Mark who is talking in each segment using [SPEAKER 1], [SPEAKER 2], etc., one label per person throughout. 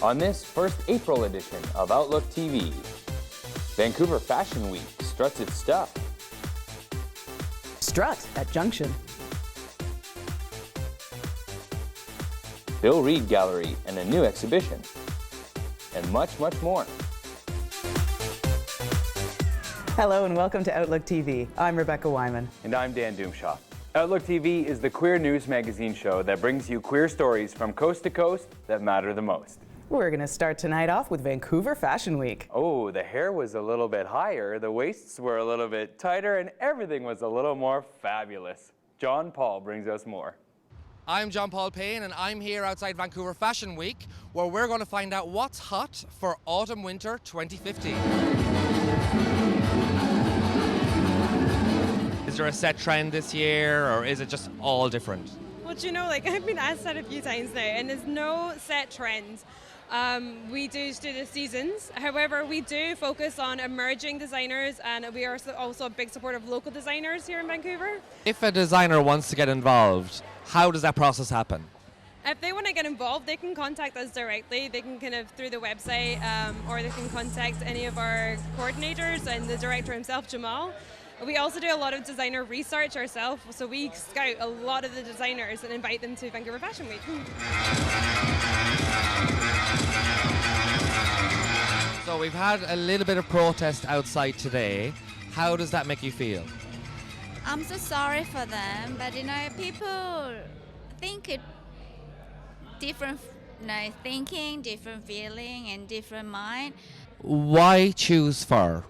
[SPEAKER 1] on this first April edition of Outlook TV. Vancouver Fashion Week struts its stuff.
[SPEAKER 2] Strut at Junction.
[SPEAKER 1] Bill Reed Gallery and a new exhibition. And much, much more.
[SPEAKER 2] Hello and welcome to Outlook TV. I'm Rebecca Wyman.
[SPEAKER 1] And I'm Dan Doomshaw. Outlook TV is the queer news magazine show that brings you queer stories from coast to coast that matter the most.
[SPEAKER 2] We're going to start tonight off with Vancouver Fashion Week.
[SPEAKER 1] Oh, the hair was a little bit higher, the waists were a little bit tighter, and everything was a little more fabulous. John Paul brings us more.
[SPEAKER 3] I'm John Paul Payne and I'm here outside Vancouver Fashion Week where we're going to find out what's hot for autumn-winter 2015. Is there a set trend this year or is it just all different?
[SPEAKER 4] Well, do you know, I've been asked that a few times now, and there's no set trend. We do the seasons. However, we do focus on emerging designers, and we are also a big support of local designers here in Vancouver.
[SPEAKER 3] If a designer wants to get involved, how does that process happen?
[SPEAKER 4] If they want to get involved, they can contact us directly. They can through the website, or they can contact any of our coordinators and the director himself, Jamal. We also do a lot of designer research ourselves, so we scout a lot of the designers and invite them to Vancouver Fashion Week.
[SPEAKER 3] So we've had a little bit of protest outside today. How does that make you feel?
[SPEAKER 5] I'm so sorry for them, but people think it different, thinking, different feeling, and different mind.
[SPEAKER 3] Why choose fur?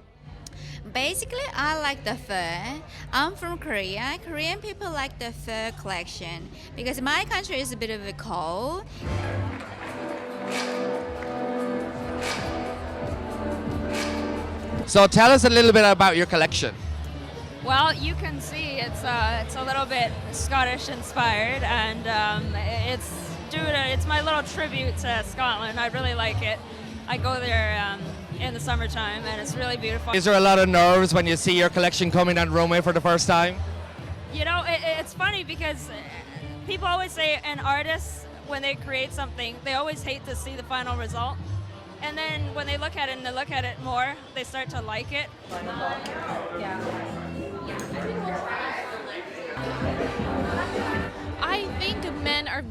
[SPEAKER 5] Basically, I like the fur. I'm from Korea. Korean people like the fur collection because my country is a bit of a cold.
[SPEAKER 3] So tell us a little bit about your collection.
[SPEAKER 6] Well, you can see it's a little bit Scottish inspired, and it's my little tribute to Scotland. I really like it. I go there in the summertime, and it's really beautiful.
[SPEAKER 3] Is there a lot of nerves when you see your collection coming on runway for the first time?
[SPEAKER 6] You know, it's funny because people always say an artist, when they create something, they always hate to see the final result. And then when they look at it and they look at it more, they start to like it.
[SPEAKER 7] I think men are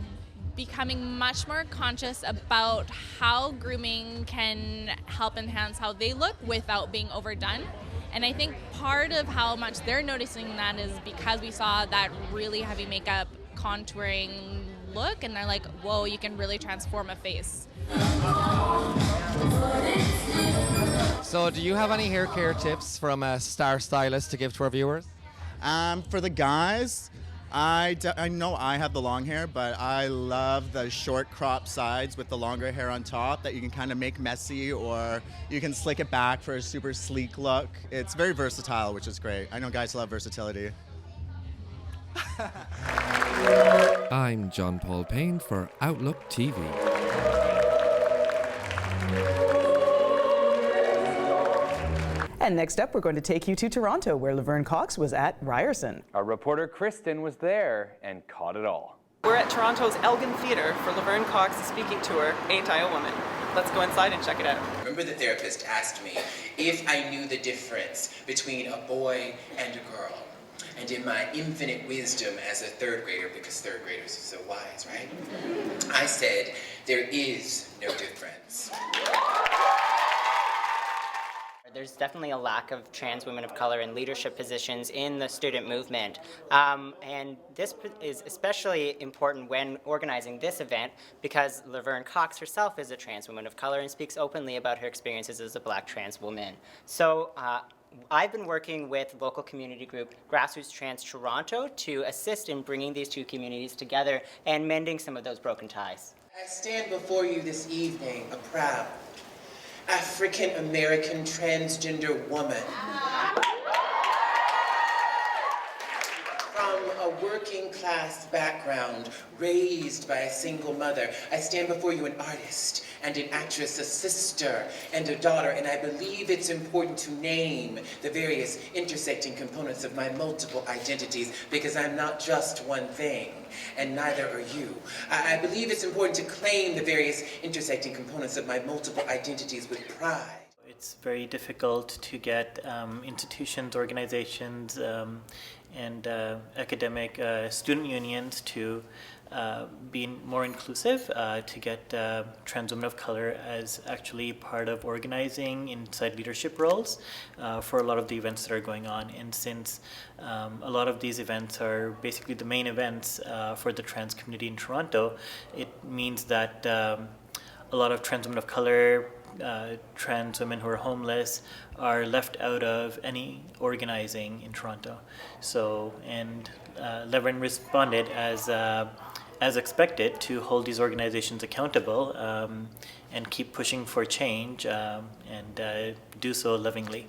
[SPEAKER 7] becoming much more conscious about how grooming can help enhance how they look without being overdone. And I think part of how much they're noticing that is because we saw that really heavy makeup contouring look, and they're like, whoa, you can really transform a face.
[SPEAKER 3] So do you have any hair care tips from a star stylist to give to our viewers?
[SPEAKER 8] For the guys, I know I have the long hair, but I love the short crop sides with the longer hair on top that you can kind of make messy, or you can slick it back for a super sleek look. It's very versatile, which is great. I know guys love versatility.
[SPEAKER 9] I'm John Paul Payne for Outlook TV.
[SPEAKER 2] And next up, we're going to take you to Toronto, where Laverne Cox was at Ryerson.
[SPEAKER 1] Our reporter Kristen was there and caught it all.
[SPEAKER 10] We're at Toronto's Elgin Theatre for Laverne Cox's speaking tour, Ain't I a Woman? Let's go inside and check it out.
[SPEAKER 11] Remember, the therapist asked me if I knew the difference between a boy and a girl. And in my infinite wisdom as a third grader, because third graders are so wise, right? I said, there is no difference.
[SPEAKER 12] There's definitely a lack of trans women of color in leadership positions in the student movement. And this is especially important when organizing this event because Laverne Cox herself is a trans woman of color and speaks openly about her experiences as a Black trans woman. So I've been working with local community group Grassroots Trans Toronto to assist in bringing these two communities together and mending some of those broken ties.
[SPEAKER 11] I stand before you this evening a proud African-American transgender woman. From a working class background, raised by a single mother. I stand before you an artist and an actress, a sister and a daughter, and I believe it's important to name the various intersecting components of my multiple identities, because I'm not just one thing, and neither are you. I believe it's important to claim the various intersecting components of my multiple identities with pride.
[SPEAKER 13] It's very difficult to get institutions, organizations, and academic student unions to be more inclusive, to get trans women of color as actually part of organizing inside leadership roles for a lot of the events that are going on. And since a lot of these events are basically the main events for the trans community in Toronto, it means that a lot of trans women of color, trans women who are homeless are left out of any organizing in Toronto. So, and Levern responded as expected to hold these organizations accountable and keep pushing for change and do so lovingly.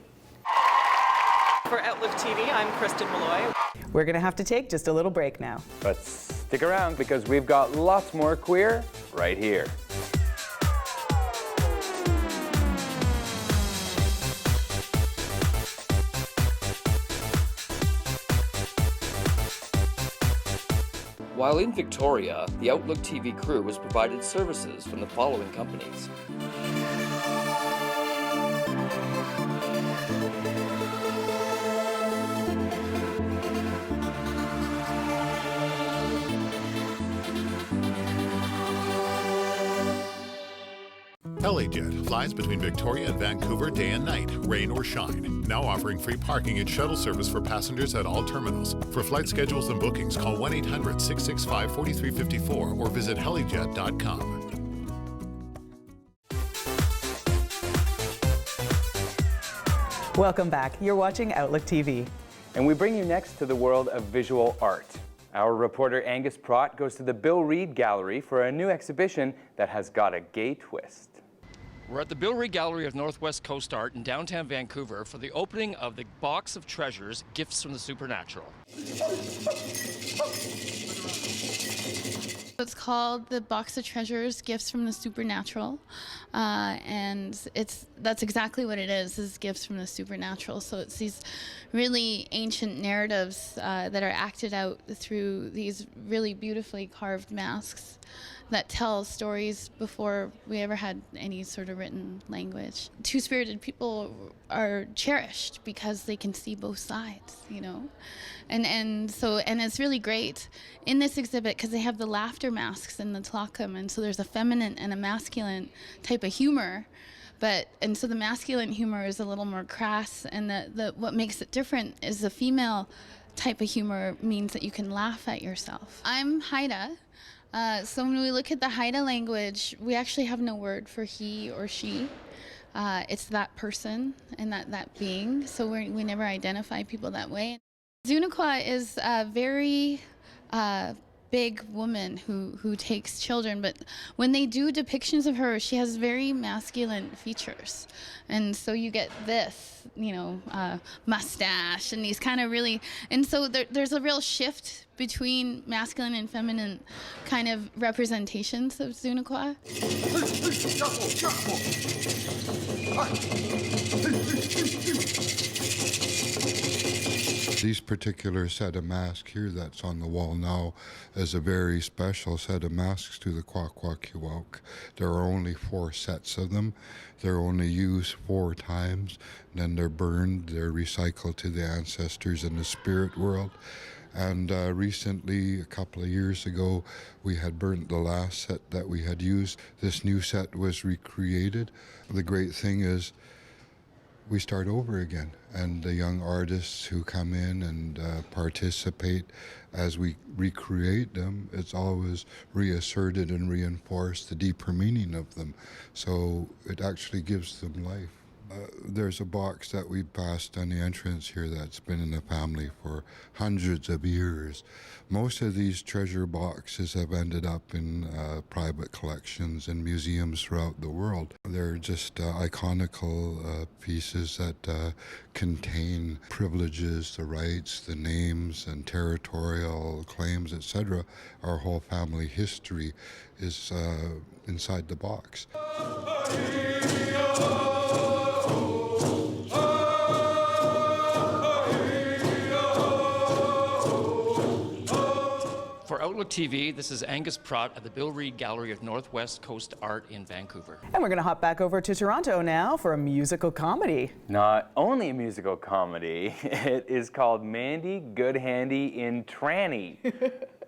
[SPEAKER 10] For Outlook TV, I'm Kristen Malloy.
[SPEAKER 2] We're going to have to take just a little break now.
[SPEAKER 1] But stick around because we've got lots more queer right here.
[SPEAKER 14] While in Victoria, the Outlook TV crew was provided services from the following companies.
[SPEAKER 15] HeliJet flies between Victoria and Vancouver day and night, rain or shine. Now offering free parking and shuttle service for passengers at all terminals. For flight schedules and bookings, call 1-800-665-4354 or visit helijet.com.
[SPEAKER 2] Welcome back. You're watching Outlook TV.
[SPEAKER 1] And we bring you next to the world of visual art. Our reporter Angus Prott goes to the Bill Reid Gallery for a new exhibition that has got a gay twist.
[SPEAKER 14] We're at the Bill Reid Gallery of Northwest Coast Art in downtown Vancouver for the opening of the Box of Treasures, Gifts from the Supernatural.
[SPEAKER 16] It's called the Box of Treasures, Gifts from the Supernatural, and that's exactly what it is gifts from the supernatural. So it's these really ancient narratives that are acted out through these really beautifully carved masks that tell stories before we ever had any sort of written language. Two-spirited people are cherished because they can see both sides, you know? And it's really great in this exhibit because they have the laughter masks and the tlacum, and so there's a feminine and a masculine type of humor. And so the masculine humor is a little more crass, and what makes it different is the female type of humor means that you can laugh at yourself. I'm Haida. So when we look at the Haida language, we actually have no word for he or she. It's that person and that being, so we never identify people that way. Zunaqua is a very big woman who takes children, but when they do depictions of her, she has very masculine features. And so you get this, mustache and these kind of really, and so there's a real shift between masculine and feminine kind of representations of Zunaqua.
[SPEAKER 17] This particular set of masks here that's on the wall now is a very special set of masks to the Kwakwaka'wakw. There are only 4 sets of them. They're only used 4 times, then they're burned, they're recycled to the ancestors in the spirit world. And recently, a couple of years ago, we had burnt the last set that we had used. This new set was recreated. The great thing is we start over again, and the young artists who come in and participate as we recreate them, it's always reasserted and reinforced the deeper meaning of them. So it actually gives them life There's a box that we passed on the entrance here that's been in the family for hundreds of years. Most of these treasure boxes have ended up in private collections and museums throughout the world. They're just iconical pieces that contain privileges, the rights, the names, and territorial claims, etc. Our whole family history is inside the box.
[SPEAKER 14] For Outlook TV, this is Angus Pratt at the Bill Reid Gallery of Northwest Coast Art in Vancouver.
[SPEAKER 2] And we're going to hop back over to Toronto now for a musical comedy.
[SPEAKER 1] Not only a musical comedy, it is called Mandy Good Handy in Tranny.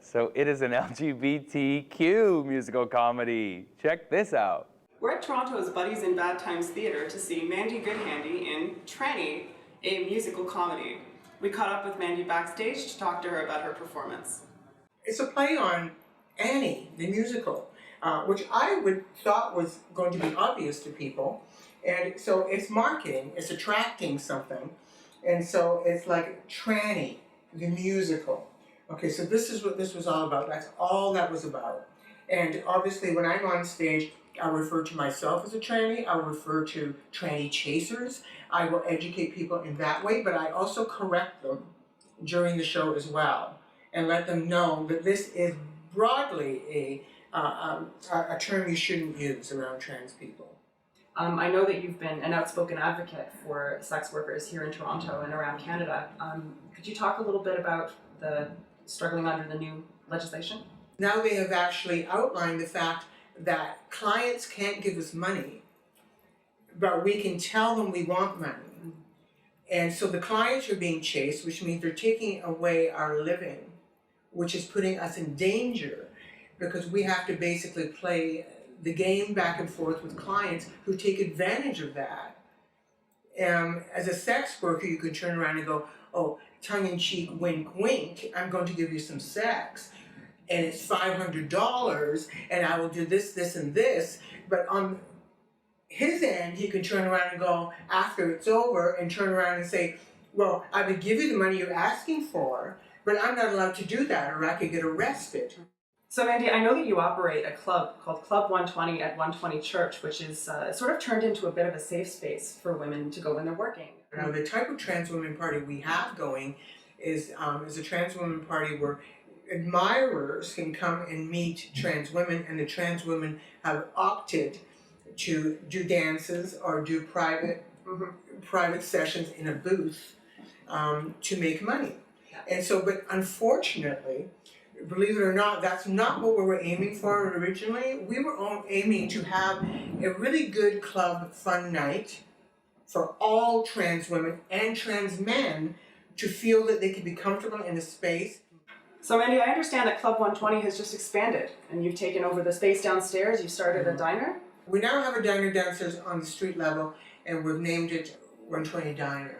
[SPEAKER 1] So it is an LGBTQ musical comedy. Check this out.
[SPEAKER 10] We're at Toronto's Buddies in Bad Times Theatre to see Mandy Good Handy in Tranny, a musical comedy. We caught up with Mandy backstage to talk to her about her performance.
[SPEAKER 18] It's a play on Annie, the musical, which I thought was going to be obvious to people. And so it's marketing, it's attracting something. And so it's like Tranny, the musical. Okay, so this is what this was all about. That's all that was about. And obviously when I'm on stage, I refer to myself as a tranny. I refer to tranny chasers. I will educate people in that way, but I also correct them during the show as well, and let them know that this is broadly a term you shouldn't use around trans people.
[SPEAKER 10] I know that you've been an outspoken advocate for sex workers here in Toronto and around Canada. Could you talk a little bit about the struggling under the new legislation?
[SPEAKER 18] Now they have actually outlined the fact that clients can't give us money, but we can tell them we want money. And so the clients are being chased, which means they're taking away our living, which is putting us in danger because we have to basically play the game back and forth with clients who take advantage of that. As a sex worker, you can turn around and go, oh, tongue-in-cheek, wink, wink, I'm going to give you some sex, and it's $500, and I will do this, this, and this. But on his end, he can turn around and go, after it's over, and turn around and say, well, I would give you the money you're asking for, but I'm not allowed to do that, or I could get arrested.
[SPEAKER 10] So Mandy, I know that you operate a club called Club 120 at 120 Church, which is sort of turned into a bit of a safe space for women to go when they're working.
[SPEAKER 18] Now, the type of trans women party we have going is a trans women party where admirers can come and meet trans women, and the trans women have opted to do dances or do private sessions in a booth to make money. And so, but unfortunately, believe it or not, that's not what we were aiming for originally. We were aiming to have a really good club fun night for all trans women and trans men to feel that they could be comfortable in a space.
[SPEAKER 10] So Mandy, I understand that Club 120 has just expanded and you've taken over the space downstairs. You started a diner?
[SPEAKER 18] We now have a diner downstairs on the street level, and we've named it 120 Diner.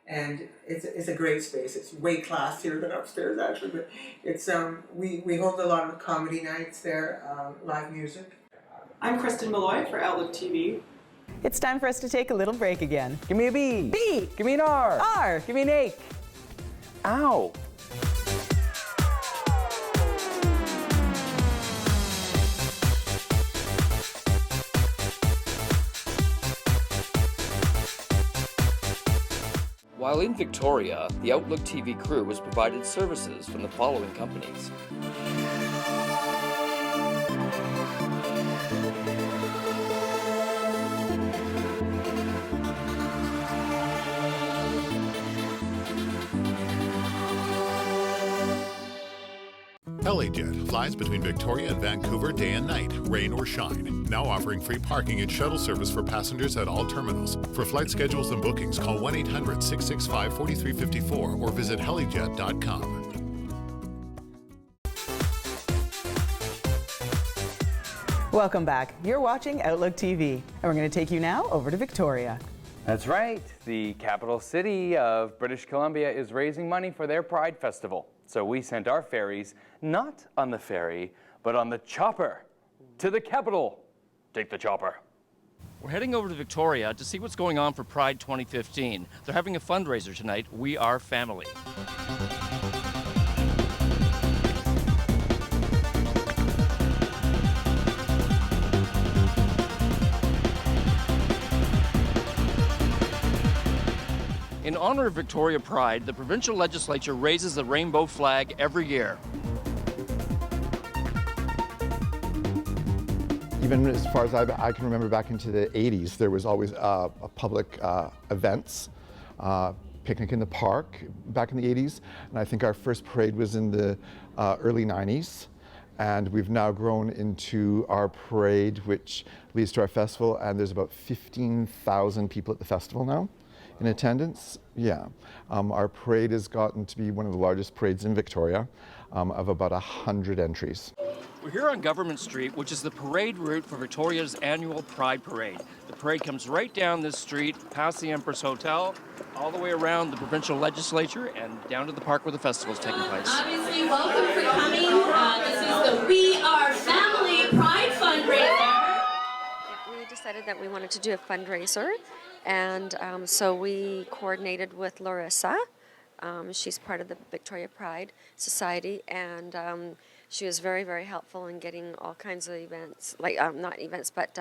[SPEAKER 18] And it's a great space. It's way classier than upstairs, actually. But it's we hold a lot of comedy nights there, live music.
[SPEAKER 10] I'm Kristen Malloy for Outlook TV.
[SPEAKER 2] It's time for us to take a little break again.
[SPEAKER 1] Give me a B.
[SPEAKER 2] B.
[SPEAKER 1] Give me an R.
[SPEAKER 2] R.
[SPEAKER 1] Give me an A. Ow.
[SPEAKER 14] While in Victoria, the Outlook TV crew was provided services from the following companies.
[SPEAKER 15] LAJet flies between Victoria and Vancouver day and night, rain or shine. Now offering free parking and shuttle service for passengers at all terminals. For flight schedules and bookings, call 1-800-665-4354 or visit helijet.com.
[SPEAKER 2] Welcome back. You're watching Outlook TV, and we're going to take you now over to Victoria.
[SPEAKER 1] That's right. The capital city of British Columbia is raising money for their Pride Festival. So we sent our ferries not on the ferry, but on the chopper to the capital. Take the chopper.
[SPEAKER 14] We're heading over to Victoria to see what's going on for Pride 2015. They're having a fundraiser tonight, We Are Family. In honor of Victoria Pride, the provincial legislature raises the rainbow flag every year.
[SPEAKER 19] Even as far as I can remember back into the 80s, there was always a public events, picnic in the park back in the 80s. And I think our first parade was in the early 90s. And we've now grown into our parade, which leads to our festival. And there's about 15,000 people at the festival now in attendance. Yeah. Our parade has gotten to be one of the largest parades in Victoria, of about 100 entries.
[SPEAKER 14] We're here on Government Street, which is the parade route for Victoria's annual Pride Parade. The parade comes right down this street, past the Empress Hotel, all the way around the provincial legislature and down to the park where the festival is taking place.
[SPEAKER 20] Obviously, welcome for coming. This is the We Are Family Pride fundraiser.
[SPEAKER 21] We decided that we wanted to do a fundraiser, and so we coordinated with Larissa. She's part of the Victoria Pride Society, and she was very, very helpful in getting all kinds of events, like not events, but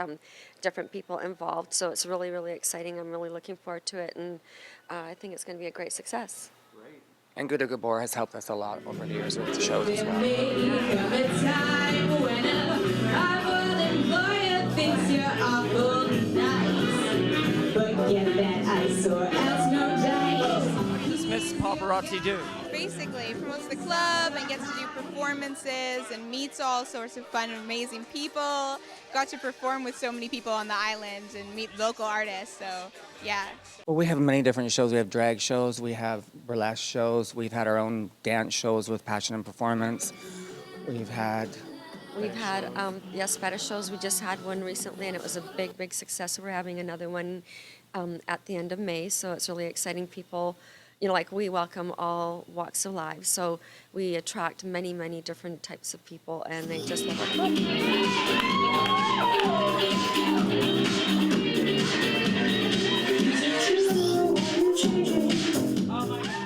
[SPEAKER 21] different people involved. So it's really, really exciting. I'm really looking forward to it, and I think it's going to be a great success.
[SPEAKER 22] Great. And Good Gabor has helped us a lot over the years with the shows as well.
[SPEAKER 14] What does Miss Paparazzi do?
[SPEAKER 23] Basically promotes the club and gets to do performances and meets all sorts of fun and amazing people. Got to perform with so many people on the island and meet local artists, so yeah.
[SPEAKER 22] Well, we have many different shows. We have drag shows, we have burlesque shows, we've had our own dance shows with Passion and Performance. We've had,
[SPEAKER 21] yes, fetish shows. We just had one recently, and it was a big, big success. We're having another one at the end of May, so it's really exciting. People, you know, like we welcome all walks of life, so we attract many, many different types of people, and they just love our club.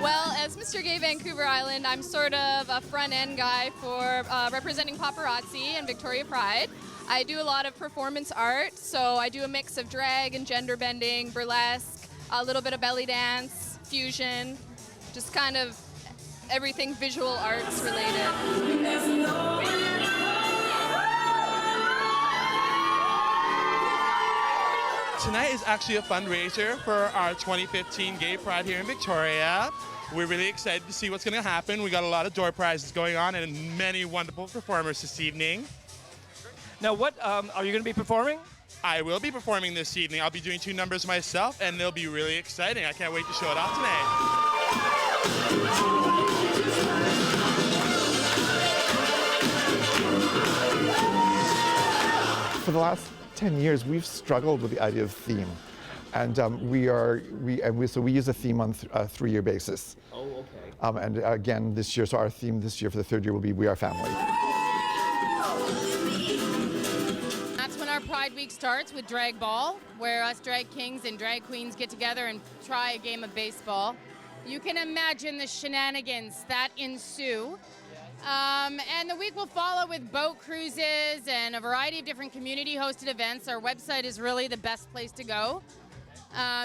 [SPEAKER 24] Well, as Mr. Gay Vancouver Island, I'm sort of a front-end guy for representing paparazzi and Victoria Pride. I do a lot of performance art, so I do a mix of drag and gender bending, burlesque, a little bit of belly dance, fusion, just kind of everything visual arts related.
[SPEAKER 25] Tonight is actually a fundraiser for our 2015 Gay Pride here in Victoria. We're really excited to see what's going to happen. We got a lot of door prizes going on and many wonderful performers this evening.
[SPEAKER 14] Now, what are you going to be performing?
[SPEAKER 25] I will be performing this evening. I'll be doing 2 numbers myself, and they'll be really exciting. I can't wait to show it off tonight.
[SPEAKER 19] For the last 10 years, we've struggled with the idea of theme. And so we use a theme on a 3-year basis.
[SPEAKER 14] Oh, okay.
[SPEAKER 19] And again, this year, so our theme this year for the 3rd year will be We Are Family.
[SPEAKER 24] That's when our Pride Week starts with Drag Ball, where us drag kings and drag queens get together and try a game of baseball. You can imagine the shenanigans that ensue. And the week will follow with boat cruises and a variety of different community-hosted events. Our website is really the best place to go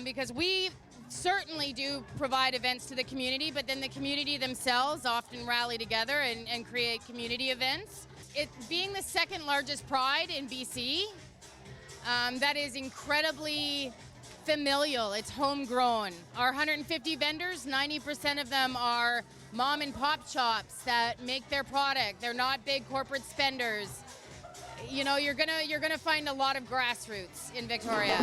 [SPEAKER 24] because we certainly do provide events to the community, but then the community themselves often rally together and create community events. It being the 2nd largest pride in BC, that is incredibly familial. It's homegrown. Our 150 vendors, 90% of them are mom and pop shops that make their product. They're not big corporate spenders. You know, you're gonna find a lot of grassroots in Victoria.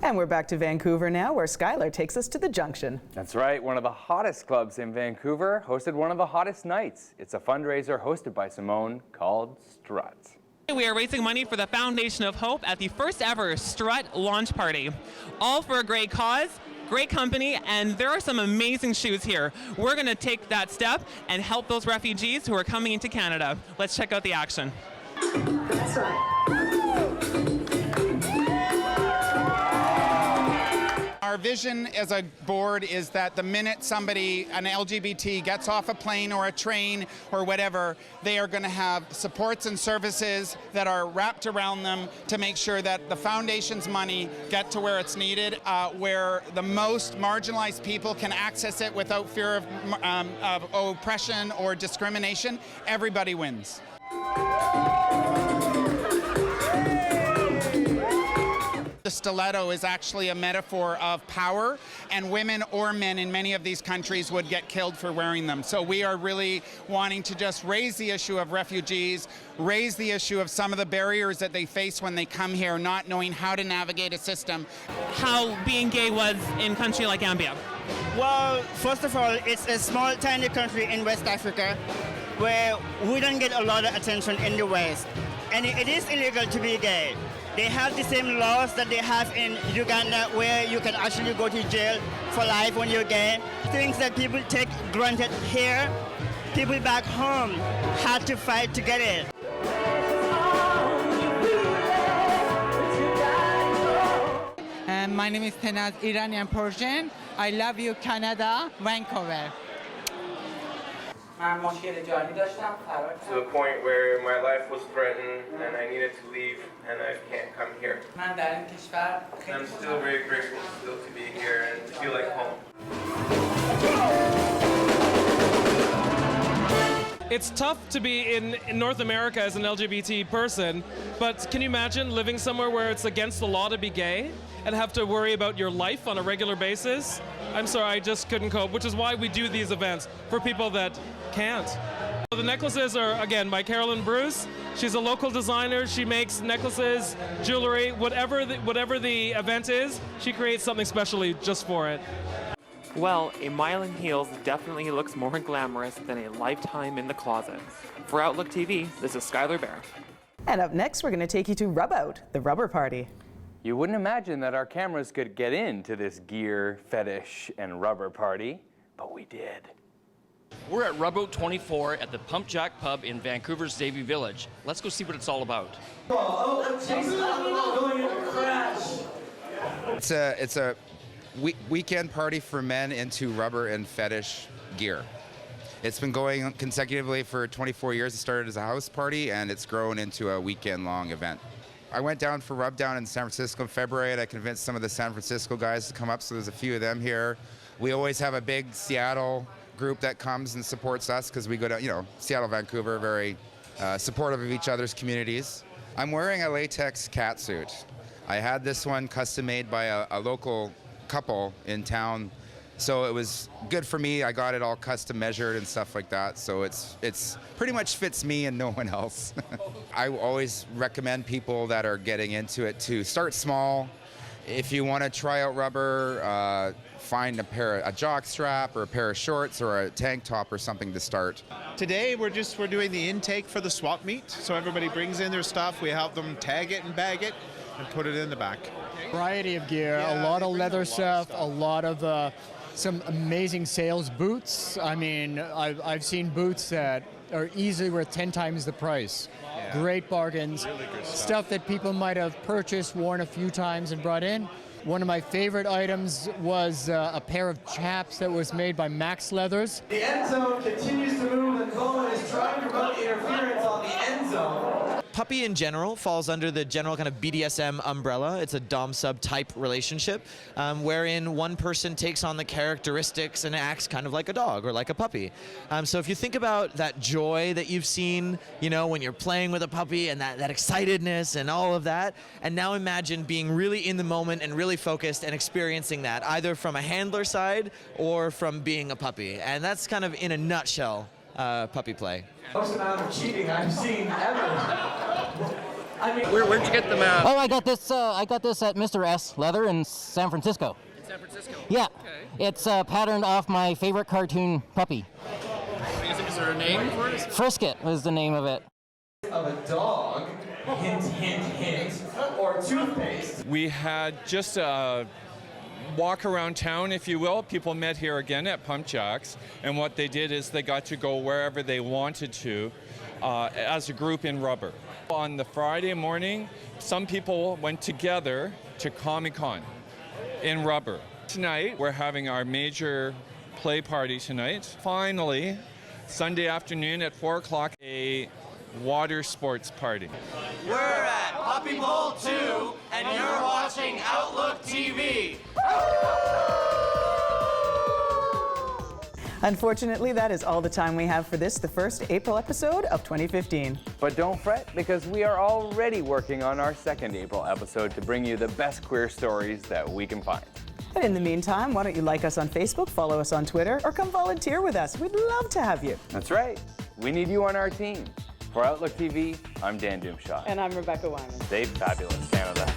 [SPEAKER 2] And we're back to Vancouver now, where Skylar takes us to the Junction.
[SPEAKER 1] That's right. One of the hottest clubs in Vancouver hosted one of the hottest nights. It's a fundraiser hosted by Simone called Strut.
[SPEAKER 26] We are raising money for the Foundation of Hope at the first ever Strut launch party. All for a great cause.
[SPEAKER 24] great company, and there are some amazing shoes here. We're going to take that step and help those refugees who are coming into Canada. Let's check out the action.
[SPEAKER 20] That's right.
[SPEAKER 3] Our vision as a board is that the minute somebody, an LGBT, gets off a plane or a train or whatever, they are going to have supports and services that are wrapped around them to make sure that the foundation's money get to where it's needed, where the most marginalized people can access it without fear of oppression or discrimination. Everybody wins. The stiletto is actually a metaphor of power, and women or men in many of these countries would get killed for wearing them. So we are really wanting to just raise the issue of refugees, raise the issue of some of the barriers that they face when they come here, not knowing how to navigate a system.
[SPEAKER 24] How being gay was in a country like Gambia?
[SPEAKER 4] Well, first of all, it's a small, tiny country in West Africa where we don't get a lot of attention in the West. And it is illegal to be gay. They have the same laws that they have in Uganda, where you can actually go to jail for life when you're gay. Things that people take granted here, people back home had to fight to get it.
[SPEAKER 5] My name is Tenaz, Iranian Persian. I love you, Canada, Vancouver.
[SPEAKER 6] To the point where my life was threatened and I needed to leave and I can't come here. I'm still very grateful still to be here and to feel like home.
[SPEAKER 7] It's tough to be in North America as an LGBT person, but can you imagine living somewhere where it's against the law to be gay and have to worry about your life on a regular basis? I'm sorry, I just couldn't cope, which is why we do these events for people that can't. The necklaces are, again, by Carolyn Bruce. She's a local designer. She makes necklaces, jewelry, whatever the event is, she creates something specially just for it.
[SPEAKER 8] Well, a mile in heels definitely looks more glamorous than a lifetime in the closet. For Outlook TV, this is Skylar Bear.
[SPEAKER 2] And up next, we're going to take you to Rub Out, the rubber party.
[SPEAKER 1] You wouldn't imagine that our cameras could get into this gear, fetish, and rubber party, but we did.
[SPEAKER 14] We're at Rub Out 24 at the Pump Jack Pub in Vancouver's Davie Village. Let's go see what it's all about.
[SPEAKER 27] It's a weekend party for men into rubber and fetish gear. It's been going consecutively for 24 years. It started as a house party and it's grown into a weekend-long event. I went down for Rub Down in San Francisco in February and I convinced some of the San Francisco guys to come up, so there's a few of them here. We always have a big Seattle group that comes and supports us because we go to, Seattle, Vancouver, very supportive of each other's communities. I'm wearing a latex catsuit. I had this one custom made by a local couple in town, so it was good for me. I got it all custom measured and stuff like that, so it's pretty much fits me and no one else. I always recommend people that are getting into it to start small. If you want to try out rubber, find a jock strap or a pair of shorts or a tank top or something to start.
[SPEAKER 28] Today we're doing the intake for the swap meet, so everybody brings in their stuff. We help them tag it and bag it and put it in the back.
[SPEAKER 29] Variety of gear, a lot of leather stuff, a lot of some amazing sales boots. I mean, I've seen boots that are easily worth 10 times the price. Yeah. Great bargains, really good stuff that people might have purchased, worn a few times and brought in. One of my favorite items was a pair of chaps that was made by Max Leathers.
[SPEAKER 30] The end zone continues to move and Coleman is trying to promote interference on the end zone.
[SPEAKER 31] Puppy in general falls under the general kind of BDSM umbrella. It's a dom-sub type relationship wherein one person takes on the characteristics and acts kind of like a dog or like a puppy. So if you think about that joy that you've seen, when you're playing with a puppy and that excitedness and all of that, and now imagine being really in the moment and really focused and experiencing that either from a handler side or from being a puppy. And that's kind of in a nutshell puppy play.
[SPEAKER 30] Most amount of cheating I've seen ever.
[SPEAKER 8] Where'd you get them at?
[SPEAKER 32] Oh, I got this at Mr. S Leather in San Francisco.
[SPEAKER 8] In San Francisco?
[SPEAKER 32] Yeah.
[SPEAKER 8] Okay.
[SPEAKER 32] It's patterned off my favorite cartoon puppy.
[SPEAKER 8] Is there a name for it?
[SPEAKER 32] Frisket was the name of it.
[SPEAKER 30] Of a dog, hint, hint, hint, or toothpaste.
[SPEAKER 7] We had just
[SPEAKER 9] walk around town, if you will. People met here again at Pump Jacks, and what they did is they got to go wherever they wanted to as a group in Rubber. On the Friday morning, some people went together to Comic-Con in Rubber. Tonight, we're having our major play party tonight. Finally, Sunday afternoon at 4 o'clock, a water sports party.
[SPEAKER 30] We're at Puppy Bowl 2, and you're watching Outlook TV.
[SPEAKER 2] Unfortunately, that is all the time we have for this, the first April episode of 2015.
[SPEAKER 1] But don't fret, because we are already working on our second April episode to bring you the best queer stories that we can find.
[SPEAKER 2] And in the meantime, why don't you like us on Facebook, follow us on Twitter, or come volunteer with us. We'd love to have you.
[SPEAKER 1] That's right. We need you on our team. For Outlook TV, I'm Dan Doomshot.
[SPEAKER 2] And I'm Rebecca Wyman.
[SPEAKER 1] Stay fabulous, Canada.